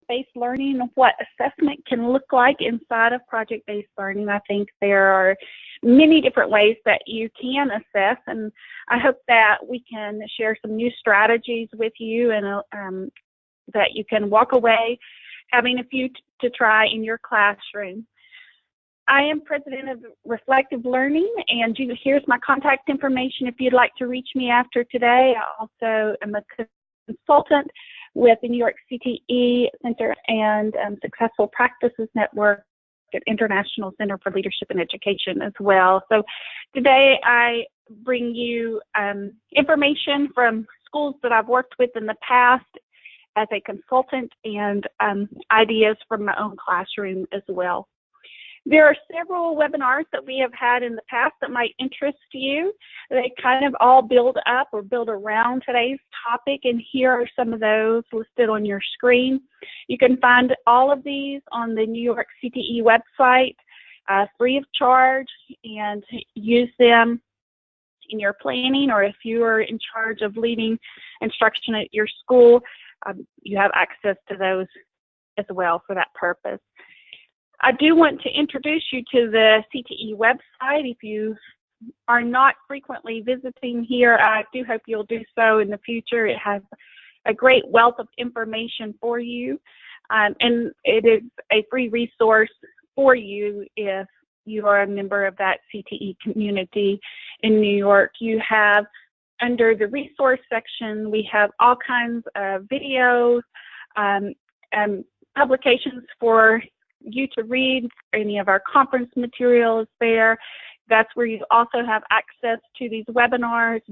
project-based learning and what assessment can look like inside of project-based learning. I think there are many different ways that you can assess, and I hope that we can share some new strategies with you and that you can walk away having a few to try in your classroom. I am president of Reflective Learning, and here's my contact information if you'd like to reach me after today. I also am a consultant with the New York CTE Center and Successful Practices Network at International Center for Leadership and Education as well. So today I bring you information from schools that I've worked with in the past as a consultant and ideas from my own classroom as well. There are several webinars that we have had in the past that might interest you. They kind of all build up or build around today's topic, and here are some of those listed on your screen. You can find all of these on the New York CTE website, free of charge, and use them in your planning, or if you are in charge of leading instruction at your school, you have access to those as well for that purpose. I do want to introduce you to the CTE website. If you are not frequently visiting here, I do hope you'll do so in the future. It has a great wealth of information for you, and it is a free resource for you if you are a member of that CTE community in New York. You have, under the resource section, we have all kinds of videos and publications for you to read. Any of our conference materials there. That's where you also have access to these webinars.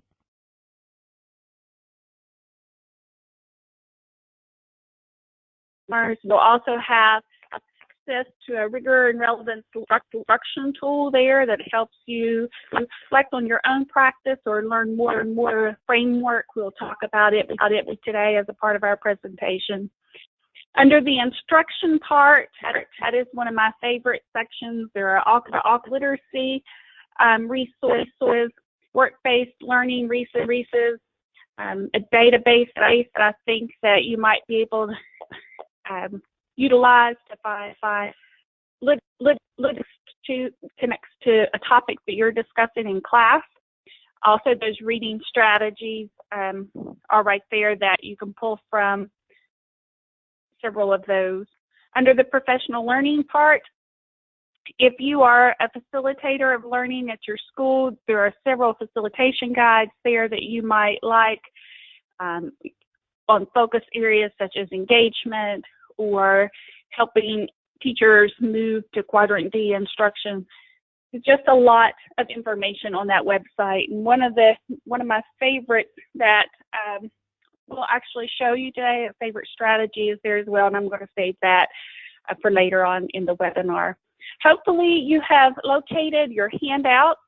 You'll also have access to a Rigor and Relevance instruction tool there that helps you reflect on your own practice or learn more and more framework. We'll talk about it today as a part of our presentation. Under the instruction part, that is one of my favorite sections. There are all literacy resources, work-based learning resources, a database that I think that you might be able to utilize to find links to connects to a topic that you're discussing in class. Also, those reading strategies are right there that you can pull from. Several of those. Under the professional learning part, if you are a facilitator of learning at your school, there are several facilitation guides there that you might like on focus areas such as engagement or helping teachers move to Quadrant D instruction. There's just a lot of information on that website, and one of my favorites that we'll actually show you today, a favorite strategy is there as well, and I'm going to save that for later on in the webinar. Hopefully you have located your handouts.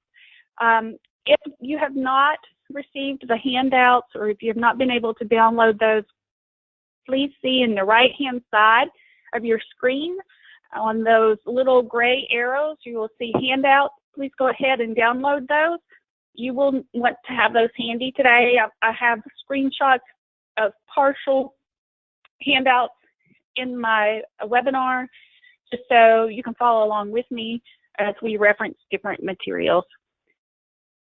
If you have not received the handouts, or if you have not been able to download those, please see in the right-hand side of your screen on those little gray arrows, you will see handouts. Please go ahead and download those. You will want to have those handy today. I have screenshots of partial handouts in my webinar, just so you can follow along with me as we reference different materials.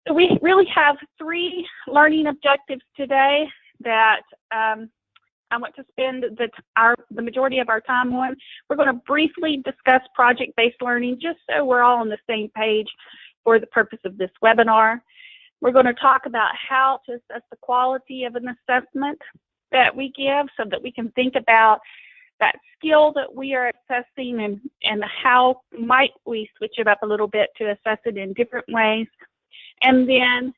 So we really have three learning objectives today that I want to spend the majority of our time on. We're going to briefly discuss project-based learning, just so we're all on the same page for the purpose of this webinar. We're going to talk about how to assess the quality of an assessment that we give, so that we can think about that skill that we are assessing and how might we switch it up a little bit to assess it in different ways. And then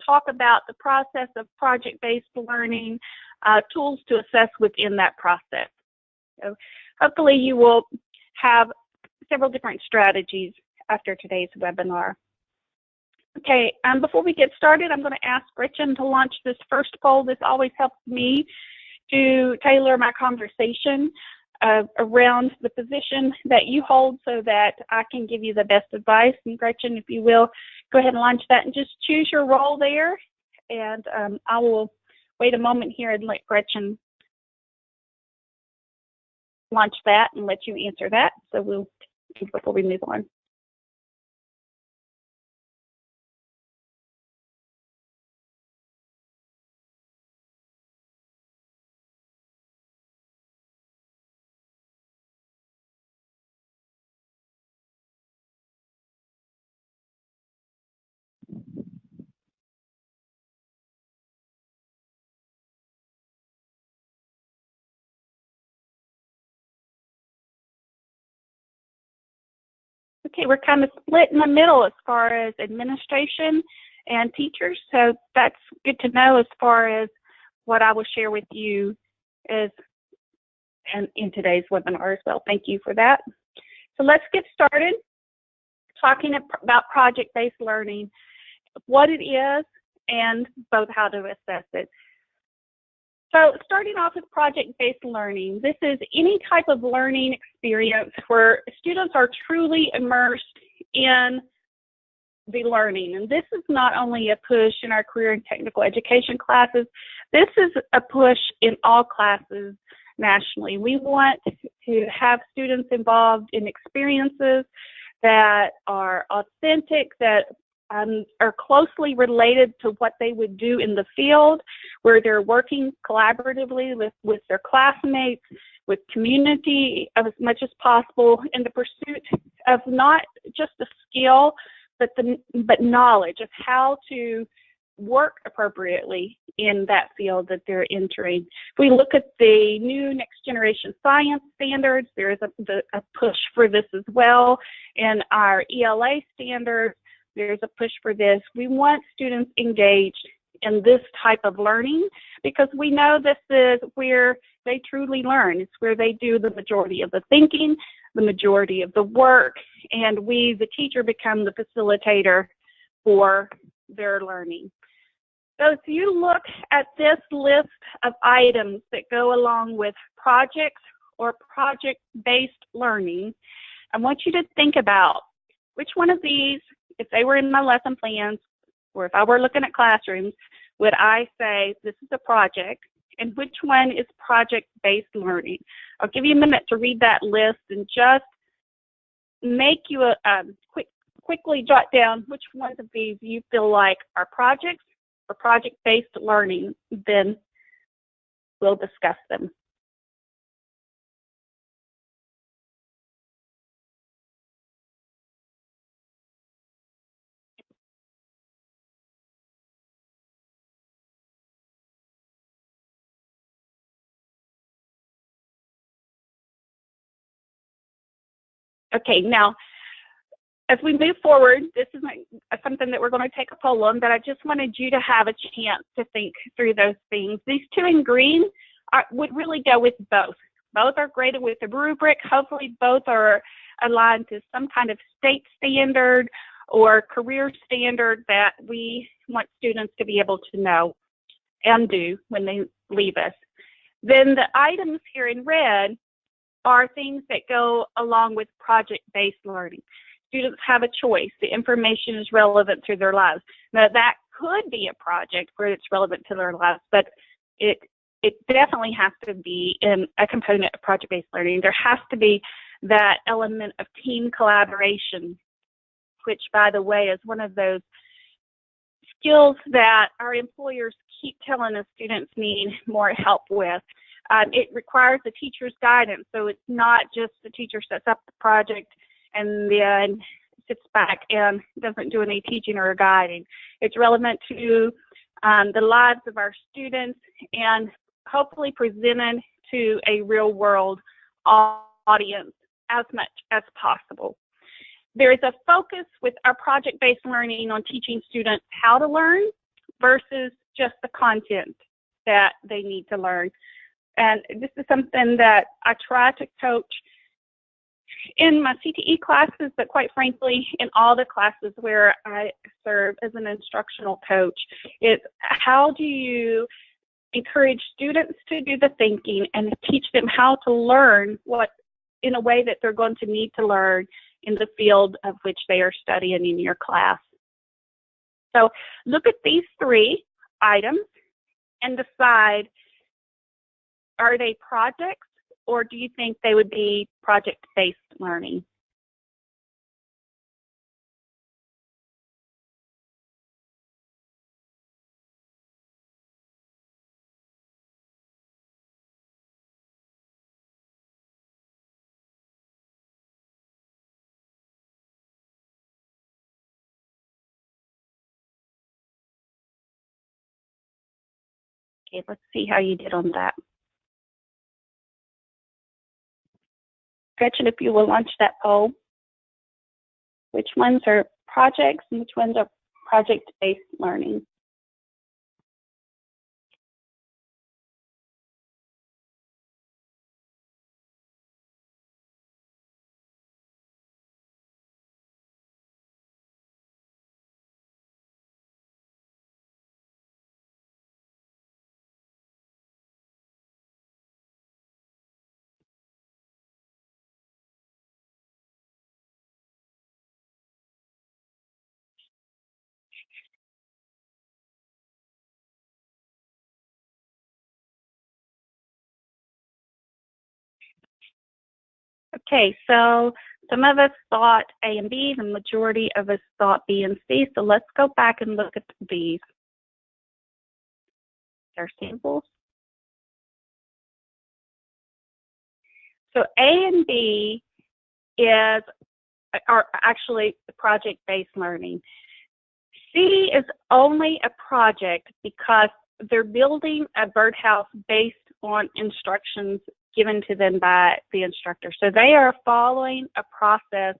talk about the process of project-based learning, tools to assess within that process. So hopefully you will have several different strategies after today's webinar. Okay, before we get started, I'm going to ask Gretchen to launch this first poll. This always helps me to tailor my conversation around the position that you hold so that I can give you the best advice. And Gretchen, if you will, go ahead and launch that and just choose your role there. And I will wait a moment here and let Gretchen launch that and let you answer that. So we'll, before we move on. Okay, we're kind of split in the middle as far as administration and teachers, so that's good to know as far as what I will share with you is in today's webinar as well. Thank you for that. So let's get started talking about project-based learning, what it is, and both how to assess it. So starting off with project-based learning, this is any type of learning experience where students are truly immersed in the learning. And this is not only a push in our career and technical education classes, this is a push in all classes nationally. We want to have students involved in experiences that are authentic, that are closely related to what they would do in the field, where they're working collaboratively with their classmates, with community as much as possible in the pursuit of not just a skill, but knowledge of how to work appropriately in that field that they're entering. If we look at the new next generation science standards, there is a push for this as well. In our ELA standards, there's a push for this. We want students engaged in this type of learning because we know this is where they truly learn. It's where they do the majority of the thinking, the majority of the work, and we, the teacher, become the facilitator for their learning. So if you look at this list of items that go along with projects or project-based learning, I want you to think about which one of these, if they were in my lesson plans, or if I were looking at classrooms, would I say this is a project, and which one is project-based learning? I'll give you a minute to read that list and just make you quickly jot down which ones of these you feel like are projects or project-based learning, then we'll discuss them. Okay, now, as we move forward, this is something that we're going to take a poll on, but I just wanted you to have a chance to think through those things. These two in green would really go with both. Both are graded with a rubric. Hopefully both are aligned to some kind of state standard or career standard that we want students to be able to know and do when they leave us. Then the items here in red are things that go along with project-based learning. Students have a choice. The information is relevant to their lives. Now, that could be a project where it's relevant to their lives, but it definitely has to be in a component of project-based learning. There has to be that element of team collaboration, which, by the way, is one of those skills that our employers keep telling us students need more help with. It requires the teacher's guidance, so it's not just the teacher sets up the project and then sits back and doesn't do any teaching or guiding. It's relevant to the lives of our students and hopefully presented to a real-world audience as much as possible. There is a focus with our project-based learning on teaching students how to learn versus just the content that they need to learn. And this is something that I try to coach in my CTE classes, but quite frankly, in all the classes where I serve as an instructional coach. It's how do you encourage students to do the thinking and teach them how to learn what in a way that they're going to need to learn in the field of which they are studying in your class. So look at these three items and decide, are they projects or do you think they would be project-based learning? Okay, let's see how you did on that. Gretchen, if you will launch that poll. Which ones are projects and which ones are project-based learning? Okay, so some of us thought A and B, the majority of us thought B and C, so let's go back and look at these. Our samples. So A and B are actually project-based learning. C is only a project because they're building a birdhouse based on instructions given to them by the instructor. So they are following a process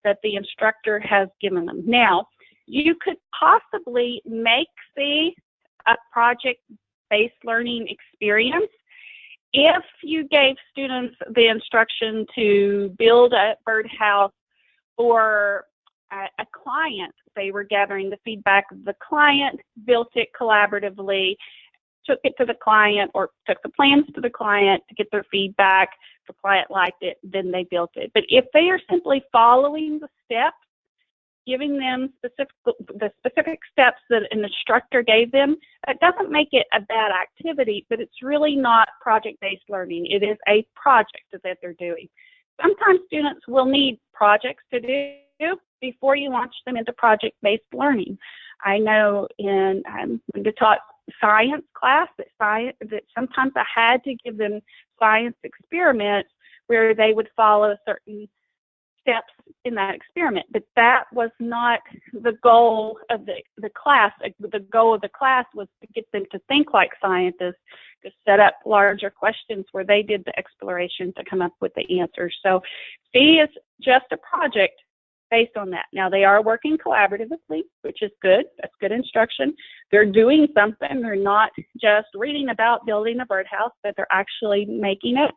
that the instructor has given them. Now, you could possibly make C a project-based learning experience if you gave students the instruction to build a birdhouse for a client. They were gathering the feedback of the client, built it collaboratively, took it to the client or took the plans to the client to get their feedback. The client liked it, then they built it. But if they are simply following the steps, giving them the specific steps that an instructor gave them, that doesn't make it a bad activity, but it's really not project-based learning. It is a project that they're doing. Sometimes students will need projects to do before you launch them into project-based learning. I know when I taught science class that sometimes I had to give them science experiments where they would follow certain steps in that experiment, but that was not the goal of the class. The goal of the class was to get them to think like scientists, to set up larger questions where they did the exploration to come up with the answers. So C is just a project based on that. Now they are working collaboratively, which is good. That's good instruction. They're doing something. They're not just reading about building a birdhouse, but they're actually making it.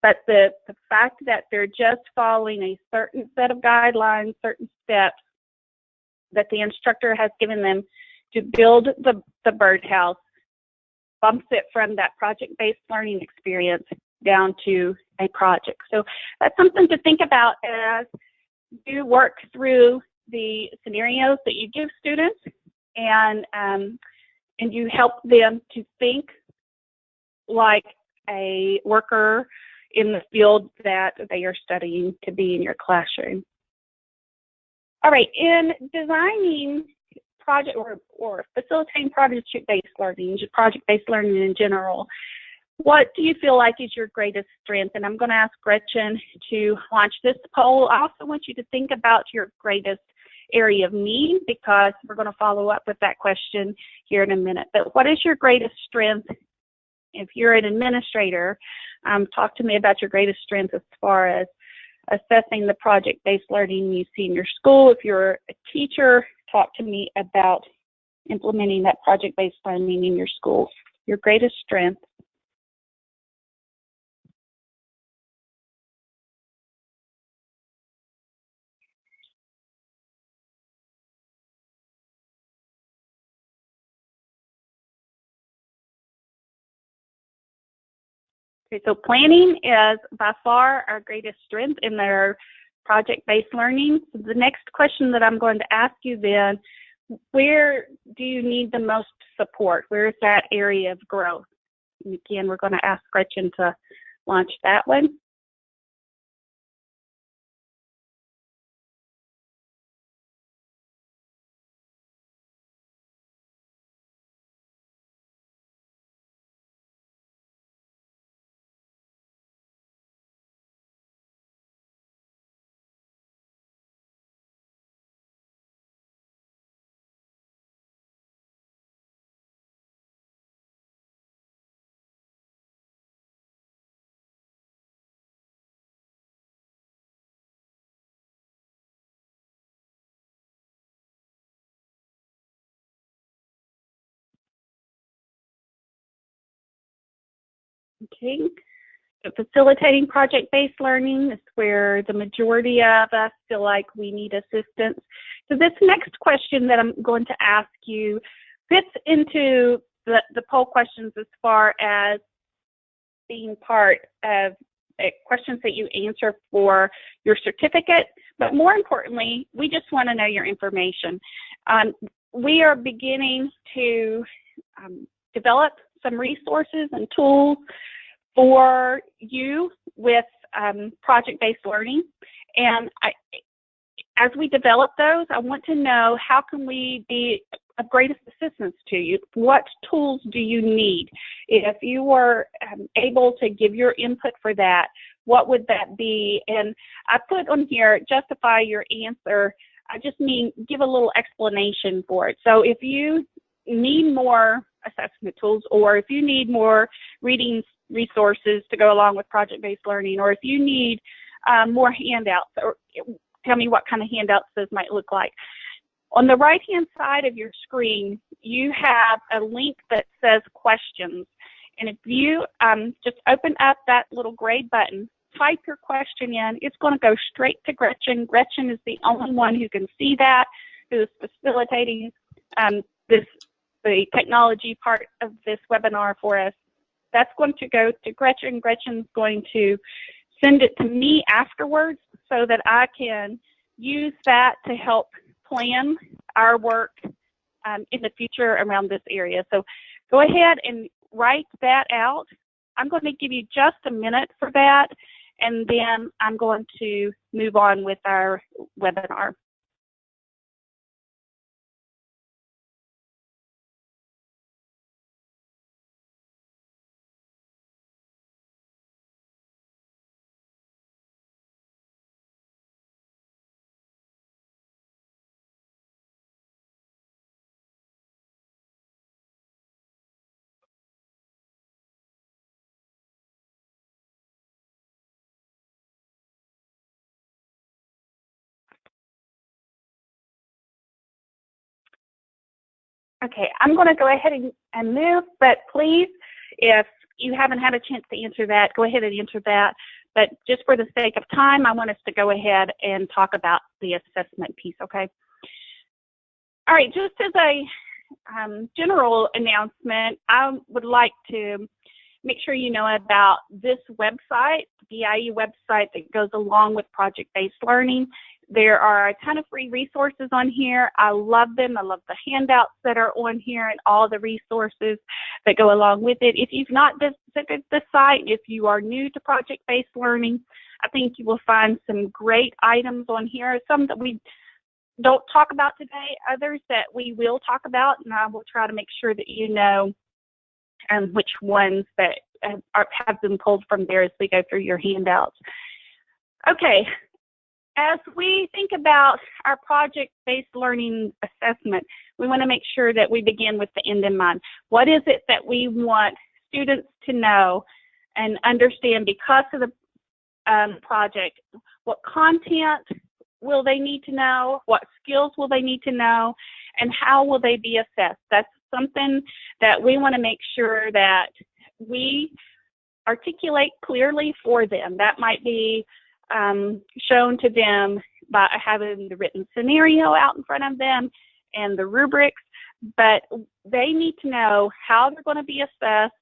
But the fact that they're just following a certain set of guidelines, certain steps that the instructor has given them to build the birdhouse bumps it from that project-based learning experience down to a project. So that's something to think about as you work through the scenarios that you give students, and you help them to think like a worker in the field that they are studying to be in your classroom. All right, in designing project or facilitating project-based learning in general, what do you feel like is your greatest strength? And I'm going to ask Gretchen to launch this poll. I also want you to think about your greatest area of need, because we're going to follow up with that question here in a minute. But what is your greatest strength? If you're an administrator, talk to me about your greatest strength as far as assessing the project-based learning you see in your school. If you're a teacher, talk to me about implementing that project-based learning in your school. Your greatest strength. Okay, so planning is by far our greatest strength in their project-based learning. So the next question that I'm going to ask you then, where do you need the most support? Where is that area of growth? And again, we're going to ask Gretchen to launch that one. Okay. Facilitating project-based learning is where the majority of us feel like we need assistance. So this next question that I'm going to ask you fits into the poll questions as far as being part of questions that you answer for your certificate, but more importantly, we just want to know your information. We are beginning to develop some resources and tools for you with project-based learning. And as we develop those, I want to know how can we be of greatest assistance to you. What tools do you need? If you were able to give your input for that, what would that be? And I put on here, justify your answer. I just mean give a little explanation for it. So if you need more assessment tools, or if you need more reading resources to go along with project-based learning, or if you need more handouts, or tell me what kind of handouts those might look like. On the right-hand side of your screen, you have a link that says questions. And if you just open up that little gray button, type your question in, it's going to go straight to Gretchen. Gretchen is the only one who can see that, who is facilitating the technology part of this webinar for us. That's going to go to Gretchen. Gretchen's going to send it to me afterwards so that I can use that to help plan our work in the future around this area. So go ahead and write that out. I'm going to give you just a minute for that, and then I'm going to move on with our webinar. Okay, I'm going to go ahead and move, but please, if you haven't had a chance to answer that, go ahead and answer that. But just for the sake of time, I want us to go ahead and talk about the assessment piece, okay? All right, just as a general announcement, I would like to make sure you know about this website, the BIE website that goes along with project-based learning. There are a ton of free resources on here. I love them. I love the handouts that are on here and all the resources that go along with it. If you've not visited the site, if you are new to project-based learning, I think you will find some great items on here, some that we don't talk about today, others that we will talk about, and I will try to make sure that you know which ones that have been pulled from there as we go through your handouts. Okay. As we think about our project-based learning assessment, we want to make sure that we begin with the end in mind. What is it that we want students to know and understand because of the project? What content will they need to know? What skills will they need to know? And how will they be assessed? That's something that we want to make sure that we articulate clearly for them. That might be shown to them by having the written scenario out in front of them and the rubrics, but they need to know how they're going to be assessed.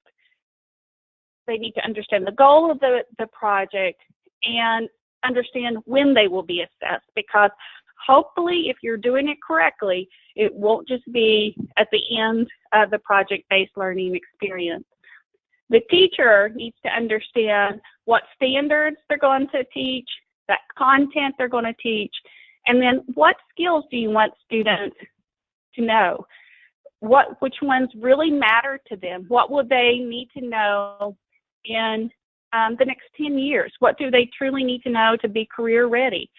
They need to understand the goal of the project and understand when they will be assessed, because hopefully if you're doing it correctly, it won't just be at the end of the project-based learning experience. The teacher needs to understand what standards they're going to teach, that content they're going to teach, and then what skills do you want students to know? Which ones really matter to them? What will they need to know in the next 10 years? What do they truly need to know to be career ready?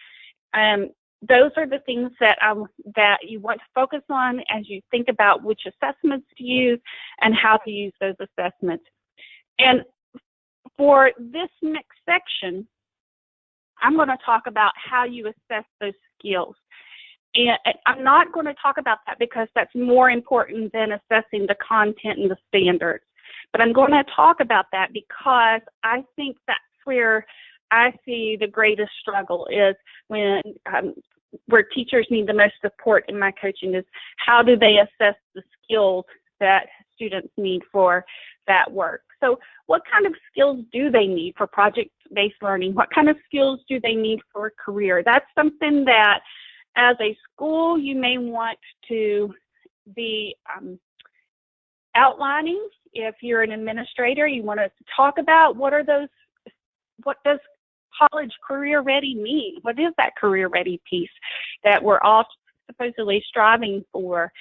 Those are the things that you want to focus on as you think about which assessments to use and how to use those assessments. And for this next section, I'm going to talk about how you assess those skills. And I'm not going to talk about that because that's more important than assessing the content and the standards. But I'm going to talk about that because I think that's where I see the greatest struggle is when where teachers need the most support in my coaching is how do they assess the skills that students need for that work. So what kind of skills do they need for project-based learning? What kind of skills do they need for a career? That's something that as a school you may want to be outlining. If you're an administrator, you want to talk about what does college career ready mean? What is that career ready piece that we're all supposedly striving for?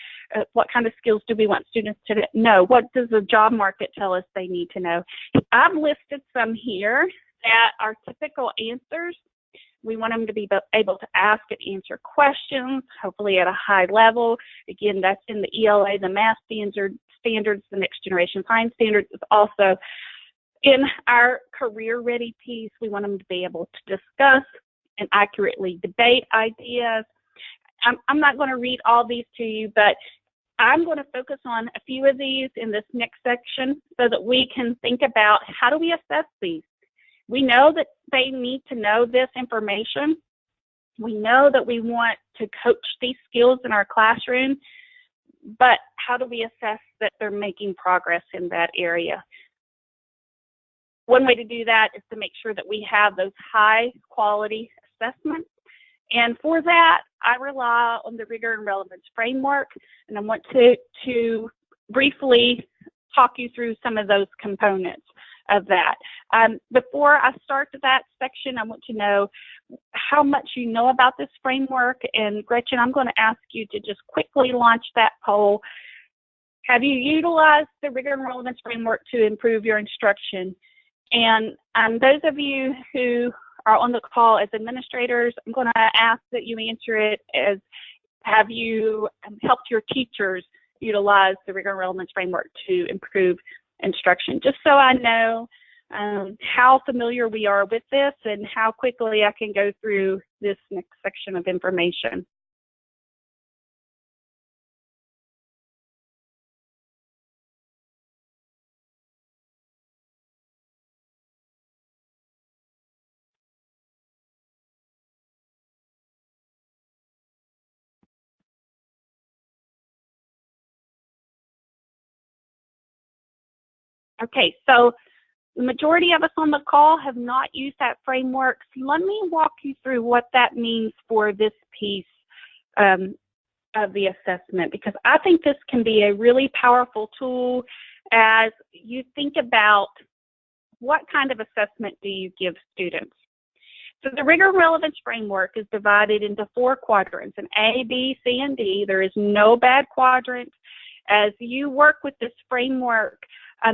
What kind of skills do we want students to know? What does the job market tell us they need to know? I've listed some here that are typical answers. We want them to be able to ask and answer questions, hopefully at a high level. Again, that's in the ELA, the math standards, the next generation science standards. Is also in our career ready piece. We want them to be able to discuss and accurately debate ideas. I'm not going to read all these to you, but I'm going to focus on a few of these in this next section so that we can think about how do we assess these. We know that they need to know this information. We know that we want to coach these skills in our classroom, but how do we assess that they're making progress in that area? One way to do that is to make sure that we have those high quality assessments. And for that, I rely on the Rigor and Relevance framework, and I want to briefly talk you through some of those components of that. Before I start that section, I want to know how much you know about this framework. And Gretchen, I'm going to ask you to just quickly launch that poll. Have you utilized the Rigor and Relevance framework to improve your instruction? And those of you who are on the call as administrators, I'm going to ask that you answer it as, have you helped your teachers utilize the Rigor and Relevance framework to improve instruction? Just so I know how familiar we are with this and how quickly I can go through this next section of information. Okay, so the majority of us on the call have not used that framework. So let me walk you through what that means for this piece of the assessment, because I think this can be a really powerful tool as you think about what kind of assessment do you give students. So the Rigor Relevance framework is divided into 4 quadrants, an A, B, C, and D. There is no bad quadrant. As you work with this framework,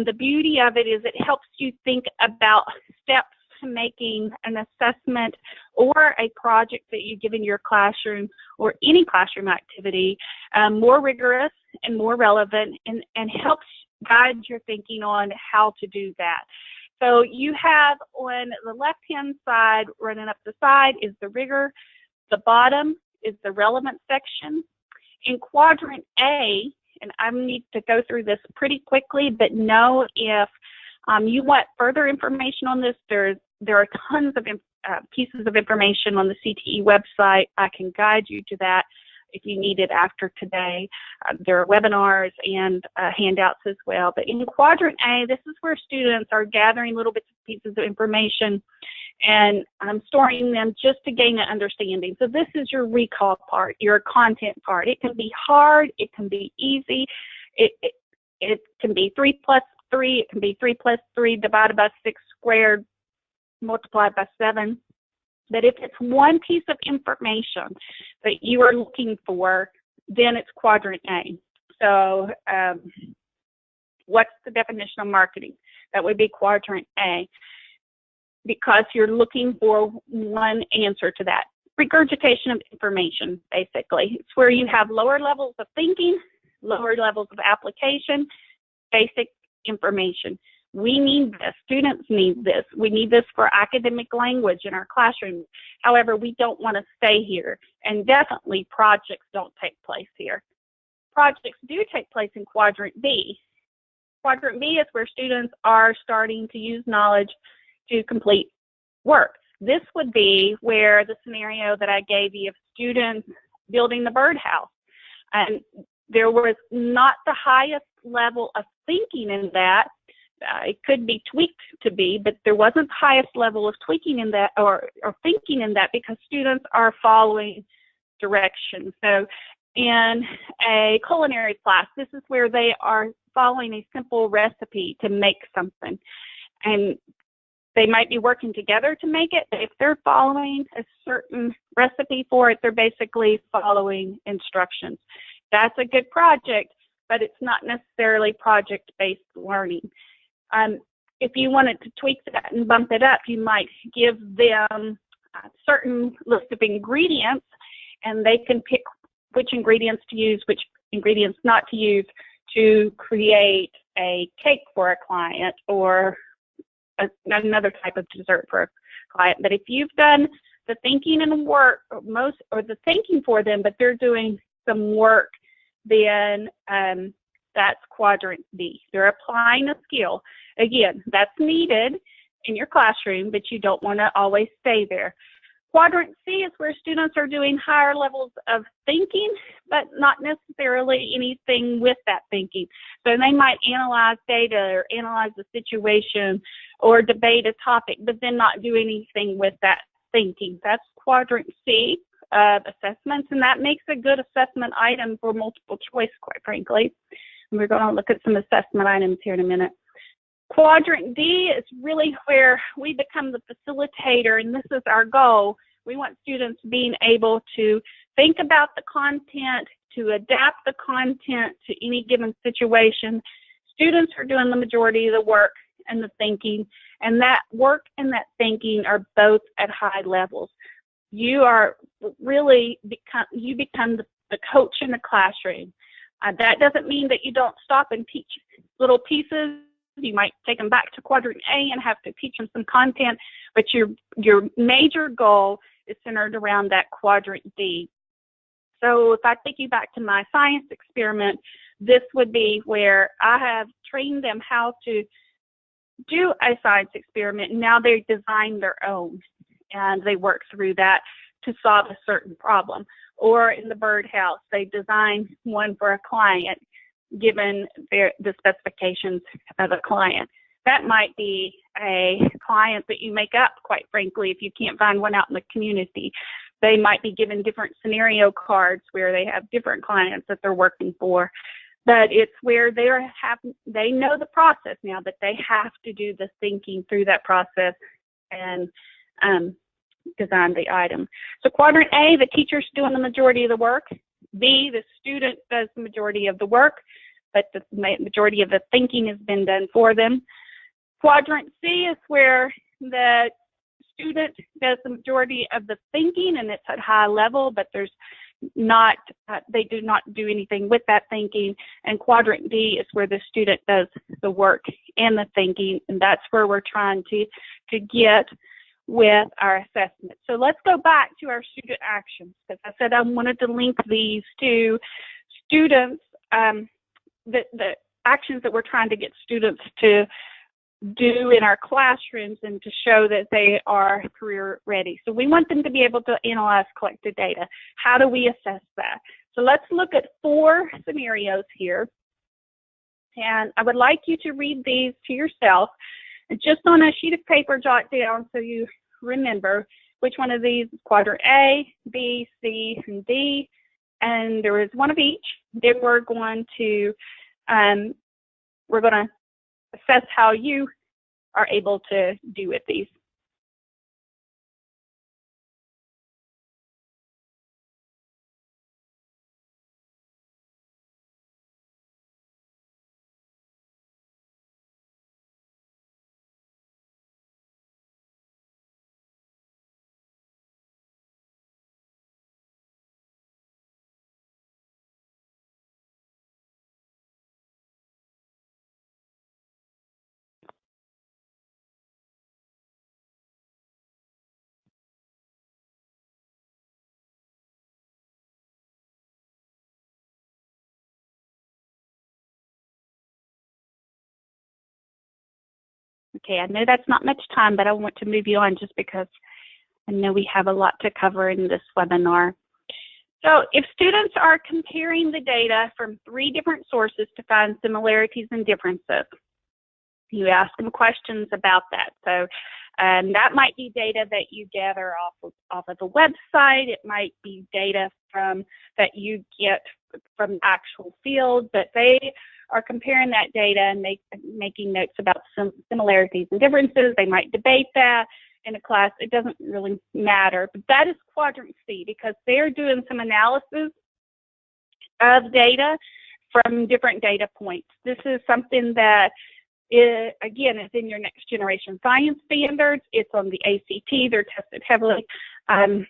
the beauty of it is it helps you think about steps to making an assessment or a project that you give in your classroom or any classroom activity more rigorous and more relevant, and helps guide your thinking on how to do that. So you have on the left-hand side, running up the side, is the rigor. The bottom is the relevance section. In quadrant A, and I need to go through this pretty quickly, but know if you want further information on this, there are tons of pieces of information on the CTE website. I can guide you to that if you need it after today. There are webinars and handouts as well. But in quadrant A, this is where students are gathering little bits and pieces of information and storing them just to gain an understanding. So this is your recall part, your content part. It can be hard, it can be easy, it can be 3+ 3. It can be 3 plus 3 divided by 6 squared multiplied by 7. But if it's one piece of information that you are looking for, then it's Quadrant A. So what's the definition of marketing? That would be Quadrant A, because you're looking for one answer to that. Regurgitation of information, basically. It's where you have lower levels of thinking, lower levels of application, basic information. We need this. Students need this. We need this for academic language in our classroom. However, we don't want to stay here. And definitely projects don't take place here. Projects do take place in Quadrant B. Quadrant B is where students are starting to use knowledge to complete work. This would be where the scenario that I gave you of students building the birdhouse. And there was not the highest level of thinking in that. It could be tweaked to be, but there wasn't the highest level of tweaking in that or thinking in that, because students are following directions. So in a culinary class, this is where they are following a simple recipe to make something. And they might be working together to make it, but if they're following a certain recipe for it, they're basically following instructions. That's a good project, but it's not necessarily project-based learning. If you wanted to tweak that and bump it up, you might give them a certain list of ingredients, and they can pick which ingredients to use, which ingredients not to use to create a cake for a client or another type of dessert for a client. But if you've done the thinking and work, or the thinking for them, but they're doing some work, then that's Quadrant B. They're applying a skill. Again, that's needed in your classroom, but you don't want to always stay there. Quadrant C is where students are doing higher levels of thinking, but not necessarily anything with that thinking. So they might analyze data or analyze the situation or debate a topic, but then not do anything with that thinking. That's Quadrant C of assessments, and that makes a good assessment item for multiple choice, quite frankly. And we're going to look at some assessment items here in a minute. Quadrant D is really where we become the facilitator, and this is our goal. We want students being able to think about the content, to adapt the content to any given situation. Students are doing the majority of the work and the thinking, and that work and that thinking are both at high levels. You are really become the coach in the classroom. That doesn't mean that you don't stop and teach little pieces. You might take them back to Quadrant A and have to teach them some content, but your major goal is centered around that Quadrant D. So if I take you back to my science experiment, this would be where I have trained them how to do a science experiment, and now they design their own, and they work through that to solve a certain problem. Or in the birdhouse, they design one for a client, given the specifications of a client. That might be a client that you make up, quite frankly, if you can't find one out in the community. They might be given different scenario cards where they have different clients that they're working for. But it's where they know the process now, but they have to do the thinking through that process and design the item. So Quadrant A, the teacher's doing the majority of the work. B, the student does the majority of the work, but the majority of the thinking has been done for them. Quadrant C is where the student does the majority of the thinking, and it's at high level, but there's not, they do not do anything with that thinking. And Quadrant D is where the student does the work and the thinking, and that's where we're trying to get with our assessment. So let's go back to our student actions, because I said I wanted to link these to students, the actions that we're trying to get students to do in our classrooms and to show that they are career ready. So we want them to be able to analyze collected data. How do we assess that? So let's look at 4 scenarios here. And I would like you to read these to yourself. And just on a sheet of paper, jot down so you remember which one of these is Quadrant A, B, C, and D. And there is one of each. Then we're going to assess how you are able to do with these. Okay, I know that's not much time, but I want to move you on just because I know we have a lot to cover in this webinar. So if students are comparing the data from 3 different sources to find similarities and differences, you ask them questions about that. So that might be data that you gather off of the website. It might be data that you get from the actual field, but they are comparing that data and making notes about some similarities and differences. They might debate that in a class. It doesn't really matter, but that is Quadrant C because they're doing some analysis of data from different data points. This is something that again, it's in your next generation science standards. It's on the ACT. They're tested heavily on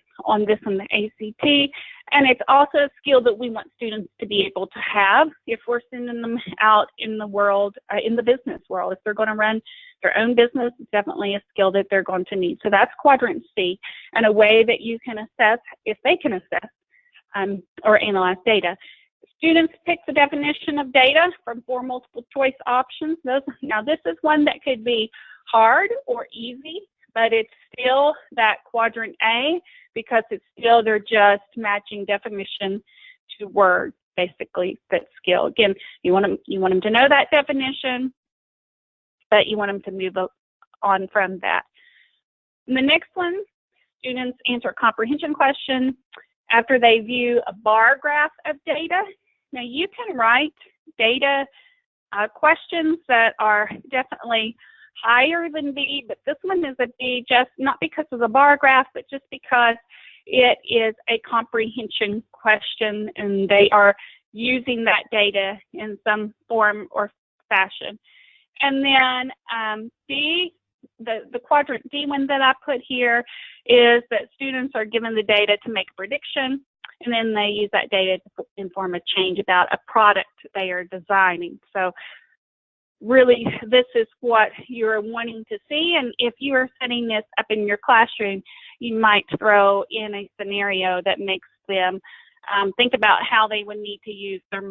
this on the ACT. And it's also a skill that we want students to be able to have if we're sending them out in the world, in the business world. If they're going to run their own business, it's definitely a skill that they're going to need. So that's Quadrant C, and a way that you can assess, if they can assess or analyze data. Students pick the definition of data from 4 multiple choice options. Now this is one that could be hard or easy, but it's still that Quadrant A because it's still, they're just matching definition to word, basically, that skill. Again, you want them to know that definition, but you want them to move on from that. And the next one, students answer a comprehension question after they view a bar graph of data. Now you can write data questions that are definitely higher than B, but this one is a B just not because of the bar graph, but just because it is a comprehension question and they are using that data in some form or fashion. And then D, the Quadrant D one that I put here is that students are given the data to make a prediction, and then they use that data to inform a change about a product they are designing. So really, this is what you're wanting to see, and if you are setting this up in your classroom, you might throw in a scenario that makes them think about how they would need to use their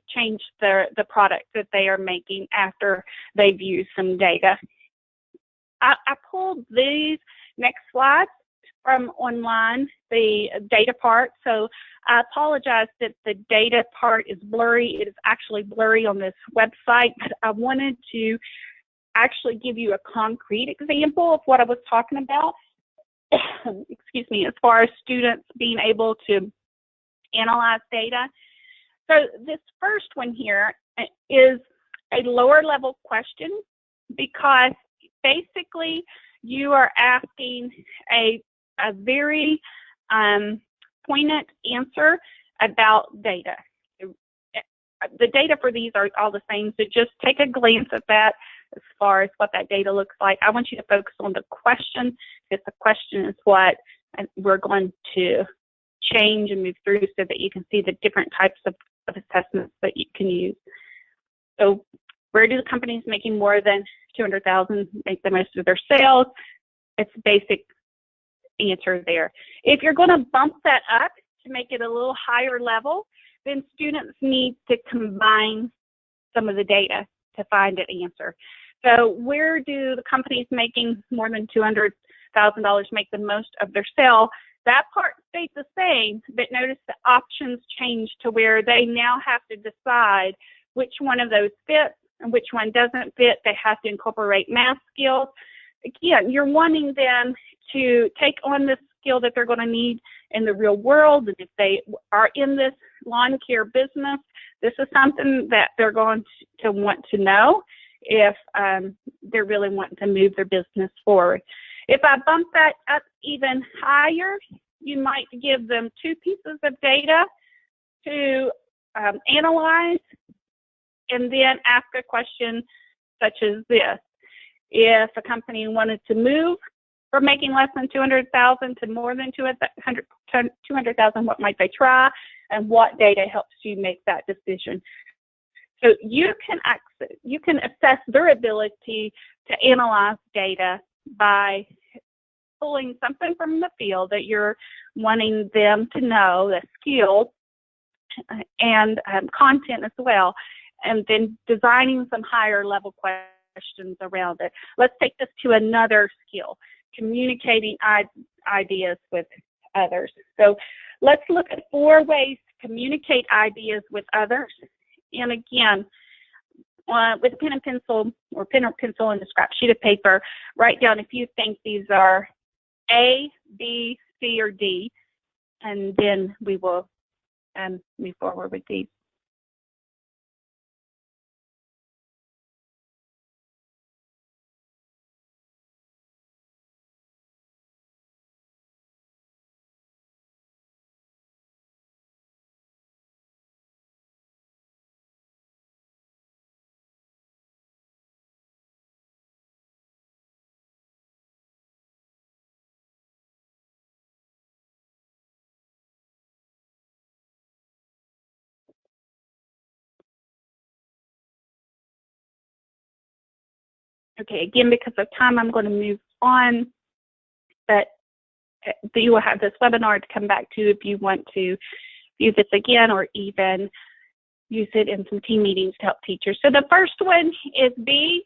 change the product that they are making after they've used some data. I pulled these next slides from online, the data part. So I apologize that the data part is blurry. It is actually blurry on this website, but I wanted to actually give you a concrete example of what I was talking about. Excuse me, as far as students being able to analyze data. So this first one here is a lower level question because basically you are asking a very poignant answer about data. The data for these are all the same, so just take a glance at that as far as what that data looks like. I want you to focus on the question, because the question is what we're going to change and move through so that you can see the different types of assessments that you can use. So where do the companies making more than $200,000 make the most of their sales? It's basic answer there. If you're going to bump that up to make it a little higher level, then students need to combine some of the data to find an answer. So where do the companies making more than $200,000 make the most of their sale? That part stayed the same, but notice the options change to where they now have to decide which one of those fits and which one doesn't fit. They have to incorporate math skills. Again, you're wanting them to take on this skill that they're going to need in the real world. And if they are in this lawn care business, this is something that they're going to want to know. if they're really wanting to move their business forward. If I bump that up even higher, you might give them 2 pieces of data to analyze, and then ask a question such as this. If a company wanted to move from making less than $200,000 to more than $200,000, what might they try, and what data helps you make that decision? So you can assess their ability to analyze data by pulling something from the field that you're wanting them to know, the skill, and content as well, and then designing some higher level questions around it. Let's take this to another skill, communicating ideas with others. So let's look at 4 ways to communicate ideas with others. And again, with a pen and pencil, or pen or pencil and a scrap sheet of paper, write down if you think these are A, B, C, or D, and then we will move forward with these. Okay, again, because of time, I'm going to move on, but you will have this webinar to come back to if you want to view this again, or even use it in some team meetings to help teachers. So the first one is B,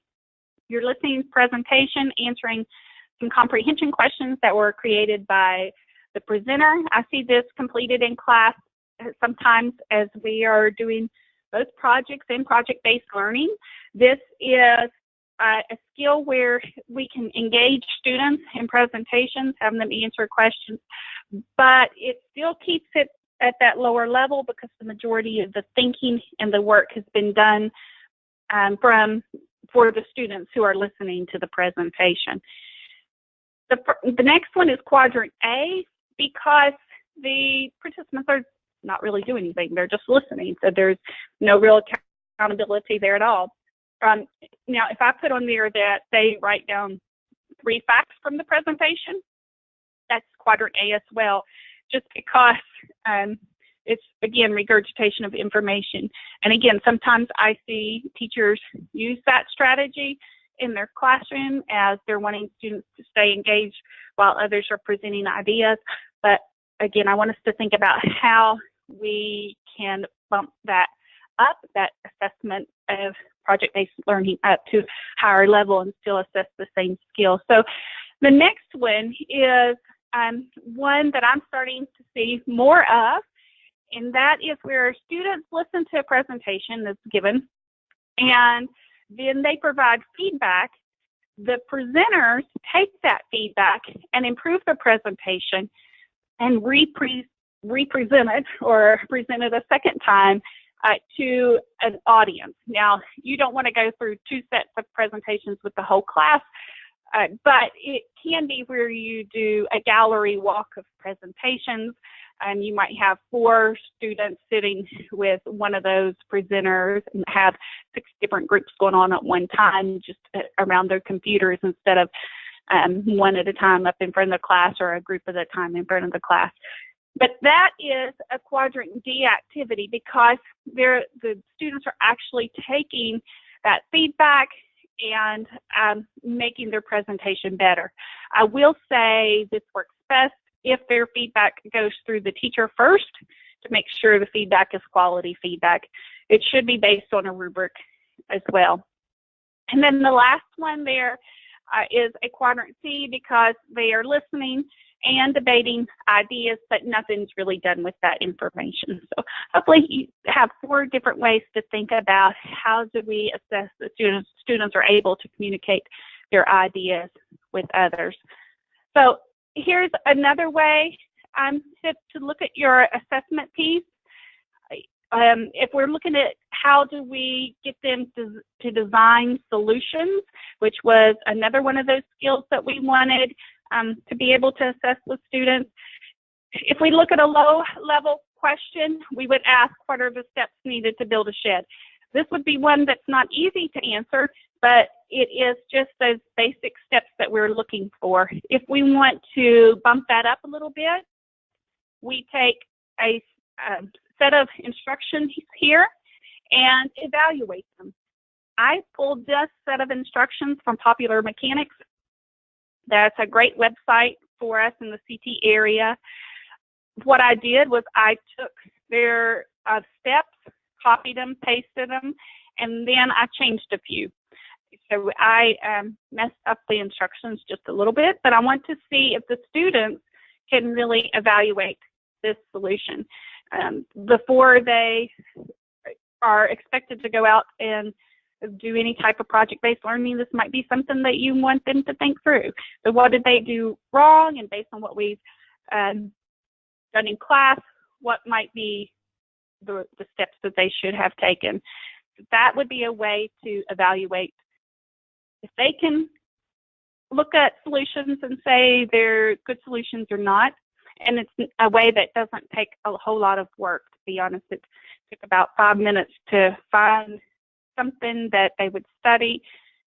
your listening presentation, answering some comprehension questions that were created by the presenter. I see this completed in class sometimes as we are doing both projects and project-based learning. This is a skill where we can engage students in presentations, have them answer questions, but it still keeps it at that lower level because the majority of the thinking and the work has been done for the students who are listening to the presentation. The next one is Quadrant A, because the participants are not really doing anything. They're just listening, so there's no real accountability there at all. Now, if I put on there that they write down 3 facts from the presentation, that's Quadrant A as well, just because it's, again, regurgitation of information. And again, sometimes I see teachers use that strategy in their classroom as they're wanting students to stay engaged while others are presenting ideas. But again, I want us to think about how we can bump that up, that assessment of project-based learning up to higher level and still assess the same skill. So the next one is one that I'm starting to see more of, and that is where students listen to a presentation that's given, and then they provide feedback. The presenters take that feedback and improve the presentation and represent it or present it a second time to an audience. Now, you don't want to go through 2 sets of presentations with the whole class, but it can be where you do a gallery walk of presentations, and you might have 4 students sitting with one of those presenters and have 6 different groups going on at one time, just around their computers, instead of one at a time up in front of the class, or a group at a time in front of the class. But that is a Quadrant D activity, because the students are actually taking that feedback and making their presentation better. I will say this works best if their feedback goes through the teacher first, to make sure the feedback is quality feedback. It should be based on a rubric as well. And then the last one there is a Quadrant C, because they are listening and debating ideas, but nothing's really done with that information. So hopefully you have 4 different ways to think about how do we assess the students are able to communicate their ideas with others. So here's another way to look at your assessment piece. if we're looking at how do we get them to design solutions, which was another one of those skills that we wanted to be able to assess with students. If we look at a low-level question, we would ask, what are the steps needed to build a shed? This would be one that's not easy to answer, but it is just those basic steps that we're looking for. If we want to bump that up a little bit, we take a set of instructions here and evaluate them. I pulled this set of instructions from Popular Mechanics. That's a great website for us in the CT area. What I did was I took their steps, copied them, pasted them, and then I changed a few. So I messed up the instructions just a little bit, but I want to see if the students can really evaluate this solution. Before they are expected to go out and do any type of project-based learning, this might be something that you want them to think through. So what did they do wrong? And based on what we've done in class, what might be the steps that they should have taken? That would be a way to evaluate. If they can look at solutions and say they're good solutions or not, and it's a way that doesn't take a whole lot of work, to be honest. It took about 5 minutes to find something that they would study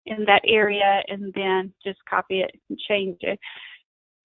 in that area and then just copy it and change it.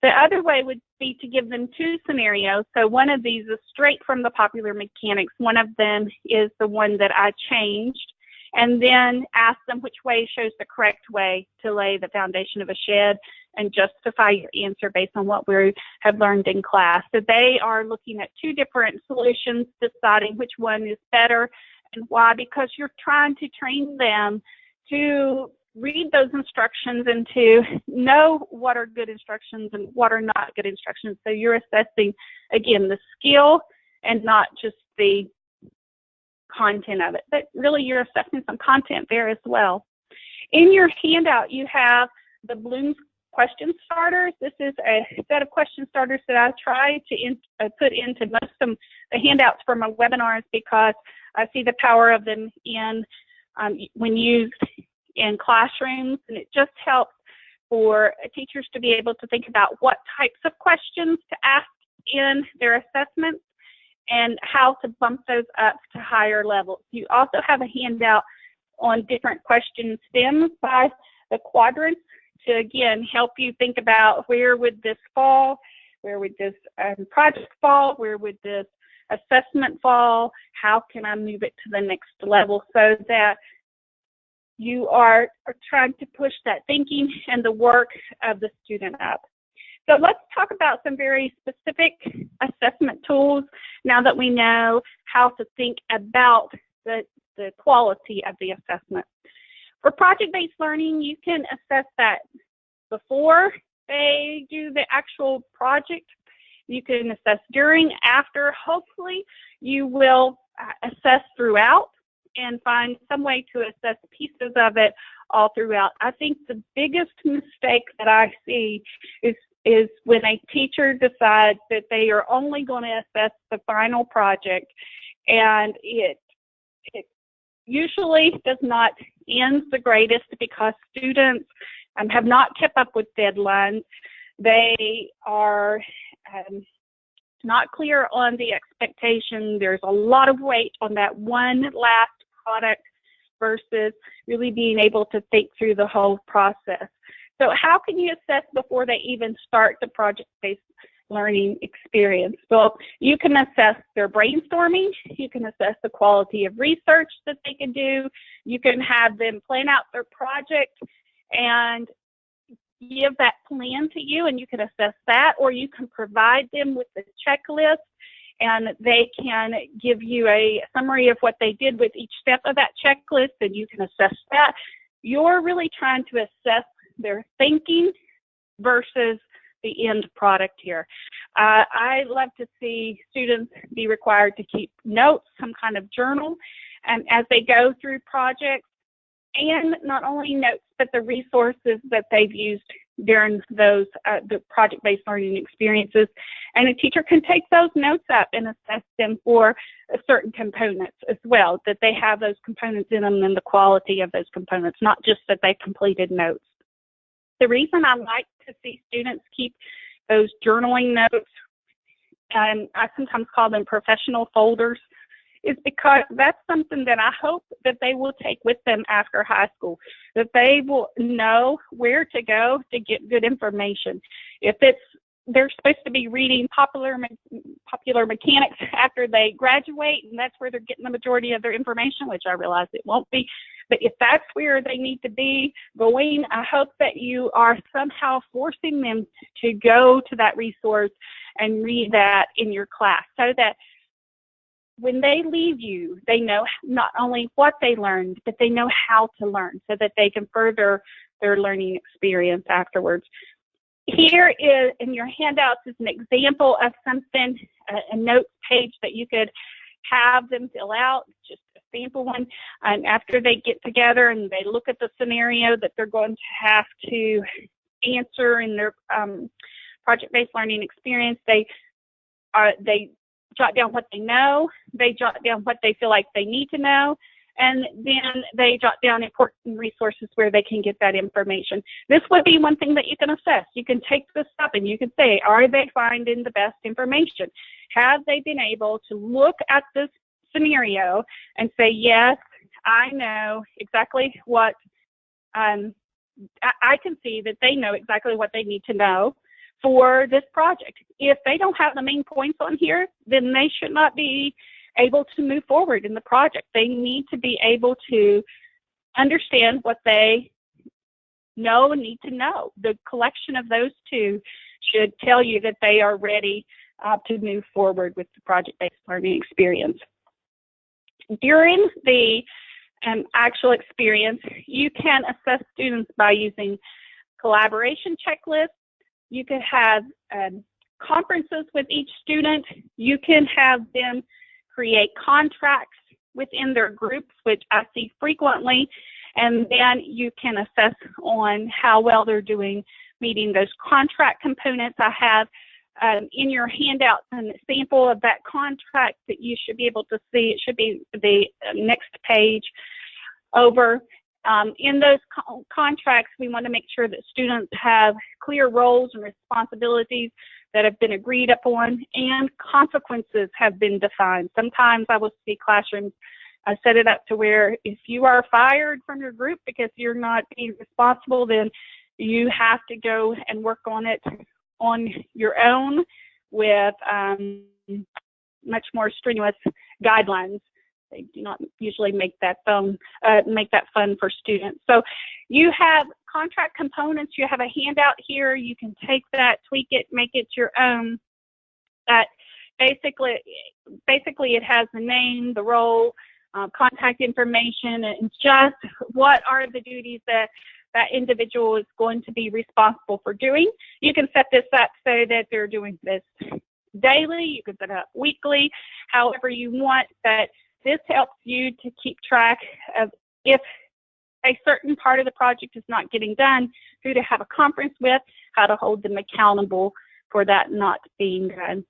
The other way would be to give them two scenarios. So one of these is straight from the Popular Mechanics. One of them is the one that I changed, and then ask them which way shows the correct way to lay the foundation of a shed and justify your answer based on what we have learned in class. So they are looking at two different solutions, deciding which one is better and why, because you're trying to train them to read those instructions and to know what are good instructions and what are not good instructions. So you're assessing, again, the skill and not just the content of it, but really you're assessing some content there as well. In your handout, you have the Bloom's question starters. This is a set of question starters that I try to put into most of the handouts for my webinars because I see the power of them in when used in classrooms, and it just helps for teachers to be able to think about what types of questions to ask in their assessments and how to bump those up to higher levels. You also have a handout on different question stems by the quadrants to, again, help you think about where would this fall, where would this project fall, where would this assessment fall, how can I move it to the next level, so that you are trying to push that thinking and the work of the student up. So let's talk about some very specific assessment tools now that we know how to think about the quality of the assessment. For project-based learning, you can assess that before they do the actual project. You can assess during, after. Hopefully, you will assess throughout and find some way to assess pieces of it all throughout. I think the biggest mistake that I see is when a teacher decides that they are only going to assess the final project, and it usually does not end the greatest because students have not kept up with deadlines. They are not clear on the expectation. There's a lot of weight on that one last product versus really being able to think through the whole process. So how can you assess before they even start the project-based learning experience? Well, you can assess their brainstorming. You can assess the quality of research that they can do. You can have them plan out their project and give that plan to you, and you can assess that, or you can provide them with the checklist and they can give you a summary of what they did with each step of that checklist, and you can assess that. You're really trying to assess their thinking versus the end product here. I love to see students be required to keep notes, some kind of journal, and as they go through projects, and not only notes, but the resources that they've used during those the project-based learning experiences, and a teacher can take those notes up and assess them for certain components as well, that they have those components in them and the quality of those components, not just that they completed notes. The reason I like to see students keep those journaling notes, and I sometimes call them professional folders, is because that's something that I hope that they will take with them after high school, that they will know where to go to get good information. If they're supposed to be reading popular mechanics after they graduate, and that's where they're getting the majority of their information, which I realize it won't be, but if that's where they need to be going, I hope that you are somehow forcing them to go to that resource and read that in your class, so that when they leave you, they know not only what they learned, but they know how to learn, so that they can further their learning experience afterwards. Here is in your handouts is an example of something, a notes page that you could have them fill out, just a sample one. And after they get together and they look at the scenario that they're going to have to answer in their project-based learning experience, they jot down what they know, they jot down what they feel like they need to know, and then they jot down important resources where they can get that information. This would be one thing that you can assess. You can take this up and you can say, are they finding the best information? Have they been able to look at this scenario and say, yes, I know exactly what, I can see that they know exactly what they need to know for this project. If they don't have the main points on here, then they should not be able to move forward in the project. They need to be able to understand what they know and need to know. The collection of those two should tell you that they are ready to move forward with the project-based learning experience. During the actual experience, you can assess students by using collaboration checklists. You can have conferences with each student. You can have them create contracts within their groups, which I see frequently, and then you can assess on how well they're doing meeting those contract components. I have in your handouts a sample of that contract that you should be able to see. It should be the next page over. In those contracts, we want to make sure that students have clear roles and responsibilities that have been agreed upon, and consequences have been defined. Sometimes I will see classrooms set it up to where if you are fired from your group because you're not being responsible, then you have to go and work on it on your own with much more strenuous guidelines. They do not usually make that fun for students. So you have contract components. You have a handout here. You can take that, tweak it, make it your own. Basically it has the name, the role, contact information, and just what are the duties that that individual is going to be responsible for doing. You can set this up so that they're doing this daily. You can set it up weekly, however you want, but this helps you to keep track of if a certain part of the project is not getting done, who to have a conference with, how to hold them accountable for that not being done.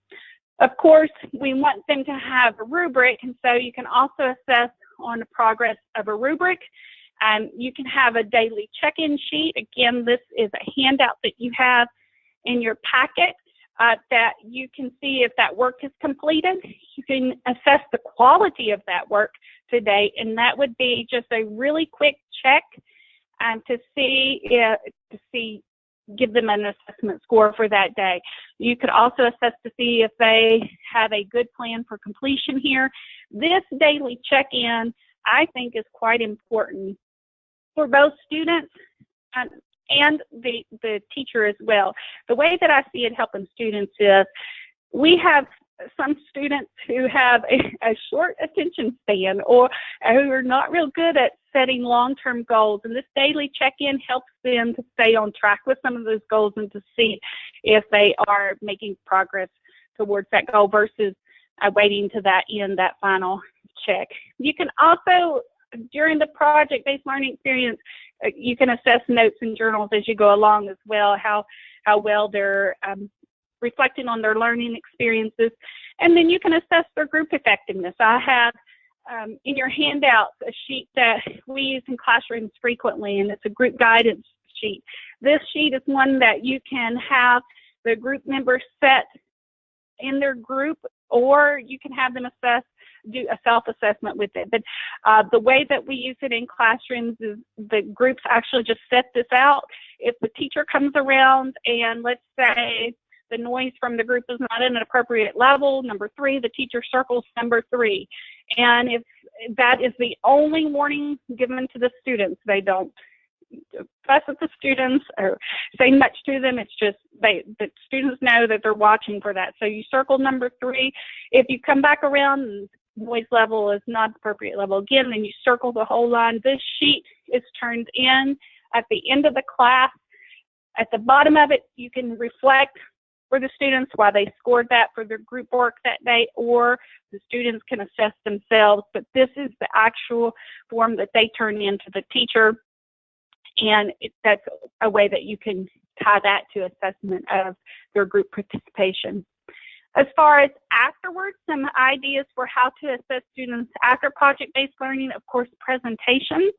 Of course, we want them to have a rubric, and so you can also assess on the progress of a rubric. You can have a daily check-in sheet. Again, this is a handout that you have in your packet. That you can see if that work is completed. You can assess the quality of that work to date, and that would be just a really quick check to give them an assessment score for that day. You could also assess to see if they have a good plan for completion here. This daily check-in, I think, is quite important for both students and the teacher as well. The way that I see it helping students is we have some students who have a short attention span or who are not real good at setting long-term goals, and this daily check-in helps them to stay on track with some of those goals and to see if they are making progress towards that goal versus waiting to that end, that final check. You can also during the project-based learning experience, you can assess notes and journals as you go along as well, how well they're reflecting on their learning experiences. And then you can assess their group effectiveness. I have in your handouts a sheet that we use in classrooms frequently, and it's a group guidance sheet. This sheet is one that you can have the group members set in their group, or you can have them do a self-assessment with it. But the way that we use it in classrooms is the groups actually just set this out. If the teacher comes around and let's say the noise from the group is not at an appropriate level, number 3, the teacher circles number 3. And if that is the only warning given to the students, they don't fuss at the students or say much to them. It's just the students know that they're watching for that. So you circle number 3. If you come back around and noise level is not appropriate level again, then you circle the whole line. This sheet is turned in at the end of the class. At the bottom of it, you can reflect for the students why they scored that for their group work that day, or the students can assess themselves. But this is the actual form that they turn in to the teacher, and that's a way that you can tie that to assessment of their group participation. As far as afterwards, some ideas for how to assess students after project-based learning, of course, presentations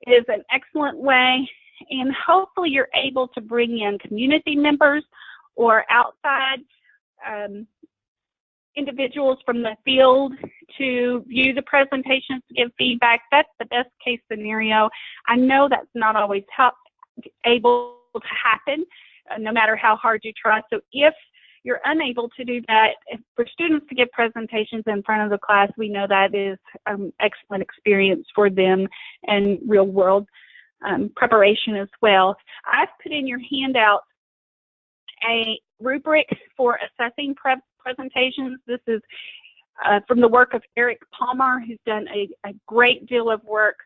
is an excellent way, and hopefully you're able to bring in community members or outside individuals from the field to view the presentations, to give feedback. That's the best case scenario. I know that's not always able to happen, no matter how hard you try. So if you're unable to do that, for students to give presentations in front of the class, we know that is an excellent experience for them and real world preparation as well. I've put in your handout a rubric for assessing presentations. This is from the work of Eric Palmer, who's done a great deal of work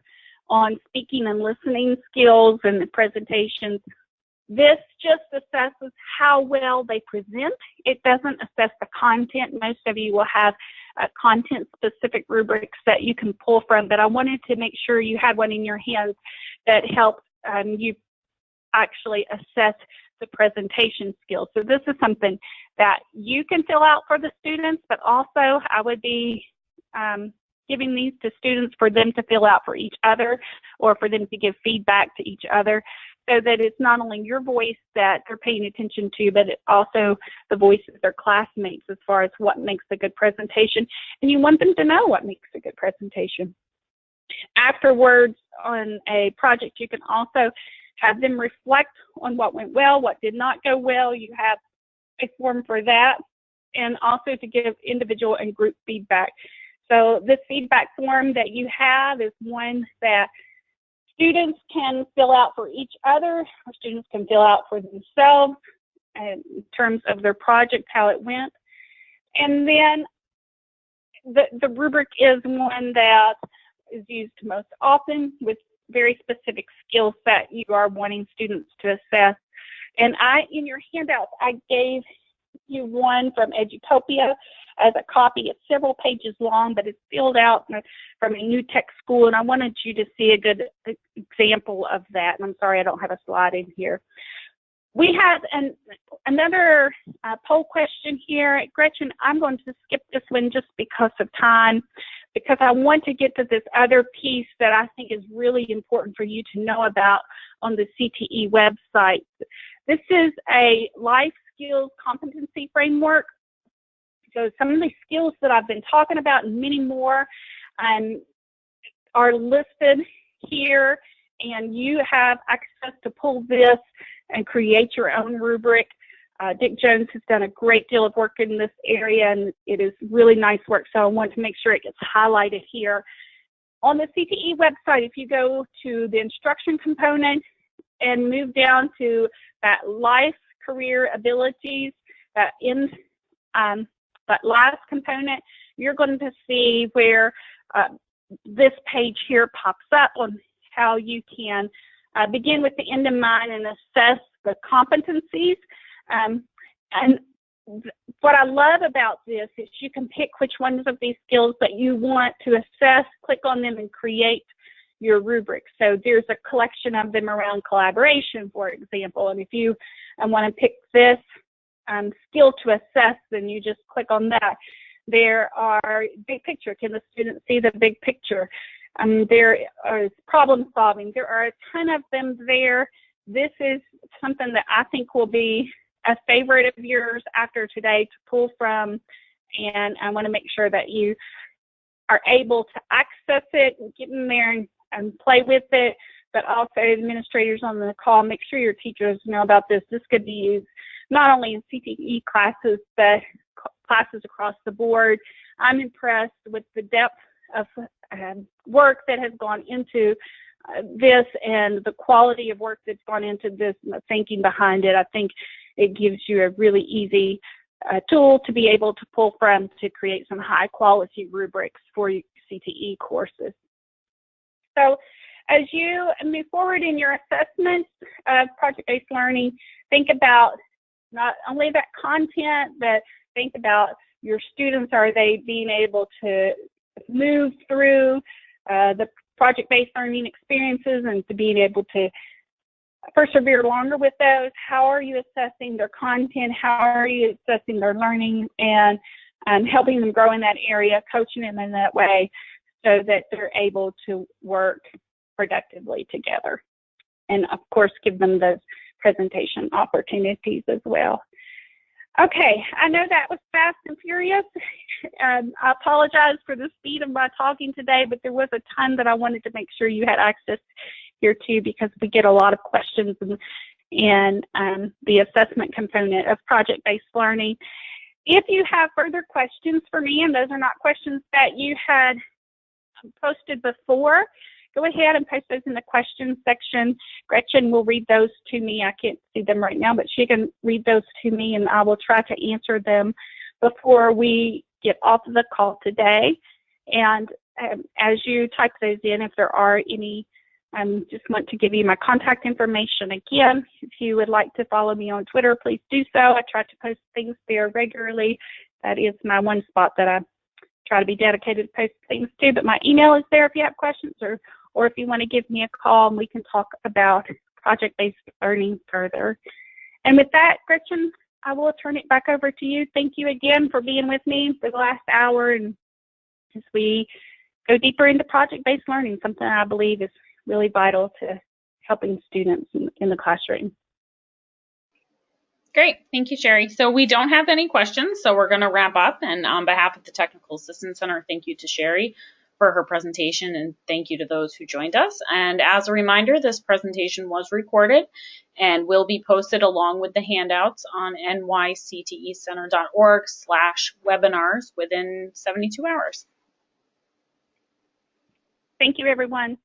on speaking and listening skills and the presentations. This just assesses how well they present. It doesn't assess the content. Most of you will have content-specific rubrics that you can pull from, but I wanted to make sure you had one in your hands that helps you actually assess the presentation skills. So this is something that you can fill out for the students, but also I would be giving these to students for them to fill out for each other, or for them to give feedback to each other, so that it's not only your voice that they're paying attention to, but it's also the voices of their classmates as far as what makes a good presentation. And you want them to know what makes a good presentation. Afterwards, on a project, you can also have them reflect on what went well, what did not go well. You have a form for that, and also to give individual and group feedback. So this feedback form that you have is one that students can fill out for each other, or students can fill out for themselves in terms of their project, how it went. And then the rubric is one that is used most often with very specific skill set you are wanting students to assess. And in your handouts, I gave you one from Edutopia as a copy. It's several pages long, but it's filled out from a new tech school, and I wanted you to see a good example of that. And I'm sorry I don't have a slide in here. We have another poll question here. Gretchen, I'm going to skip this one just because of time, because I want to get to this other piece that I think is really important for you to know about on the CTE website. This is a life skills competency framework. So some of the skills that I've been talking about and many more are listed here, and you have access to pull this and create your own rubric. Dick Jones has done a great deal of work in this area, and it is really nice work, so I want to make sure it gets highlighted here. On the CTE website, if you go to the instruction component and move down to that life career abilities, that last component, you're going to see where this page here pops up on how you can begin with the end in mind and assess the competencies. And what I love about this is you can pick which ones of these skills that you want to assess, click on them, and create your rubrics. So there's a collection of them around collaboration, for example, and if you want to pick this skill to assess, then you just click on that. There are big picture. Can the student see the big picture? There is problem solving. There are a ton of them there. This is something that I think will be a favorite of yours after today to pull from, and I want to make sure that you are able to access it and get in there and play with it, but also administrators on the call, make sure your teachers know about this. This could be used not only in CTE classes, but classes across the board. I'm impressed with the depth of work that has gone into this and the quality of work that's gone into this and the thinking behind it. I think it gives you a really easy tool to be able to pull from to create some high quality rubrics for CTE courses. So as you move forward in your assessments of project-based learning, think about not only that content, but think about your students. Are they being able to move through the project-based learning experiences and to being able to persevere longer with those? How are you assessing their content? How are you assessing their learning and helping them grow in that area, coaching them in that way so that they're able to work productively together? And of course, give them those presentation opportunities as well. Okay, I know that was fast and furious. I apologize for the speed of my talking today, but there was a ton that I wanted to make sure you had access here too, because we get a lot of questions and the assessment component of project-based learning. If you have further questions for me, and those are not questions that you had posted before, go ahead and post those in the questions section. Gretchen will read those to me. I can't see them right now, but she can read those to me, and I will try to answer them before we get off of the call today. And as you type those in, if there are any, just want to give you my contact information again. If you would like to follow me on Twitter, please do so. I try to post things there regularly. That is my one spot that I try to be dedicated to post things to, but my email is there if you have questions, or if you want to give me a call and we can talk about project-based learning further. And with that, Gretchen, I will turn it back over to you. Thank you again for being with me for the last hour, and as we go deeper into project-based learning, something I believe is really vital to helping students in the classroom. Great, thank you, Sherry. So we don't have any questions, so we're going to wrap up. And on behalf of the Technical Assistance Center, thank you to Sherry for her presentation, and thank you to those who joined us. And as a reminder, this presentation was recorded and will be posted along with the handouts on nyctecenter.org/webinars within 72 hours. Thank you, everyone.